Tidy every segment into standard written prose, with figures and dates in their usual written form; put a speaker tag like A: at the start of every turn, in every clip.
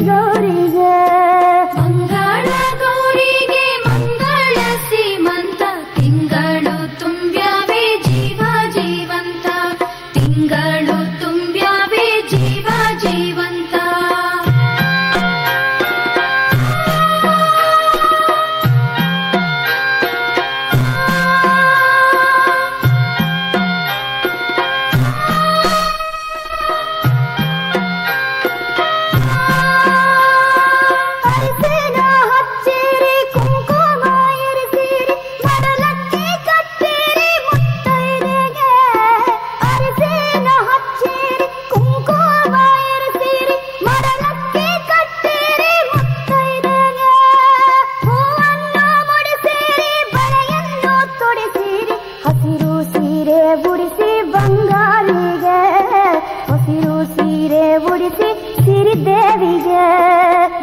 A: ಗೌರಿಗೆ
B: ಮಂಗಳ ಗೌರಿಗೆ ಮಂಗಳ ಸೀಮಂತ ತಿಂಗಳು ತುಂಬ್ಯಾವೆ ಜೀವ ಜೀವಂತ ತಿಂಗಳು ತುಂಬ್ಯಾವೆ ಜೀವ ಜೀವಂತ
A: ಉಡಿಸಿ ಬಂಗಾರಿಗೆ ಹಸಿರು ಸೀರೆ ಉಡಿಸಿ ಸಿರಿದೇವಿಗೆ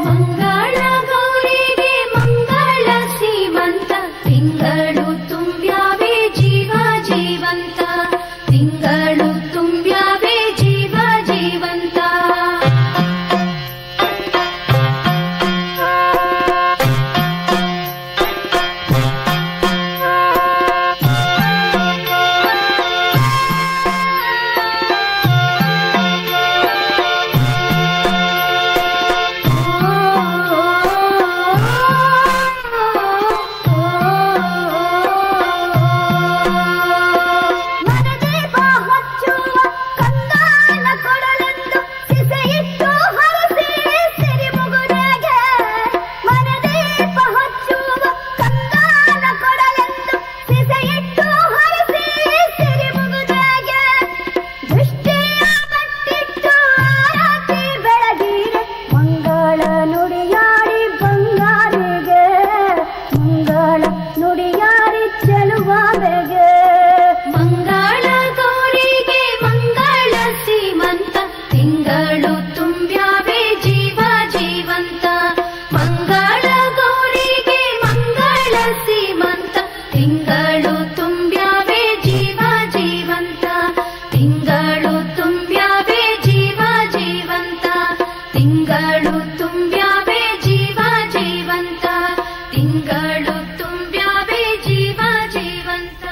B: ಮಂಗಳ ಗೌರಿಗೆ ಮಂಗಳ ಸೀಮಂತ ತಿಂಗಳು ತುಂಬ್ಯಾವೆ ಜೀವ ಜೀವಂತ ತಿಂಗಳು ತುಂಬ್ಯಾವೆ ಜೀವ ಜೀವಂತ ಮಂಗಳ ಗೌರಿಗೆ ಮಂಗಳ ಸೀಮಂತ ತಿಂಗಳು ತುಂಬ್ಯಾವೆ ಜೀವ ಜೀವಂತ ಮಂಗಳ ಗೌರಿಗೆ ಮಂಗಳ ಸೀಮಂತ ತಿಂಗಳು ತುಂಬ್ಯಾವೆ ಜೀವ ಜೀವಂತ ತಿಂಗಳು ತುಂಬ್ಯಾವೆ ಜೀವ ಜೀವಂತ ತಿಂಗಳು ತುಂಬ್ಯಾವೆ ಜೀವ ಜೀವಂತ ತಿಂಗಳು ತುಂಬ್ಯಾವೆ ಜೀವ ಜೀವಂತ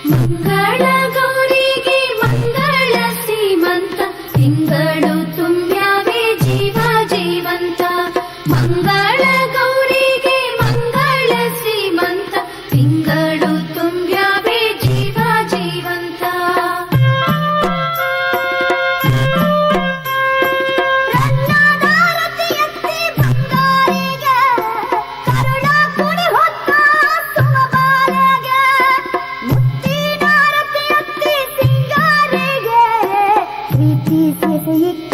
B: ಮಂಗಳ ಗೌರಿಗೆ ಮಂಗಳ ಸೀಮಂತ ತಿಂಗಳು ತುಂಬ್ಯಾವೆ ಜೀವ ಜೀವಂತ ಮಂಗಳ ಗೌರಿಗೆ ಮಂಗಳ ಸೀಮಂತ ತಿಂಗಳು ತುಂಬ್ಯಾವೆ ಜೀವ ಜೀವಂತ
A: ಪ್ರೀತಿ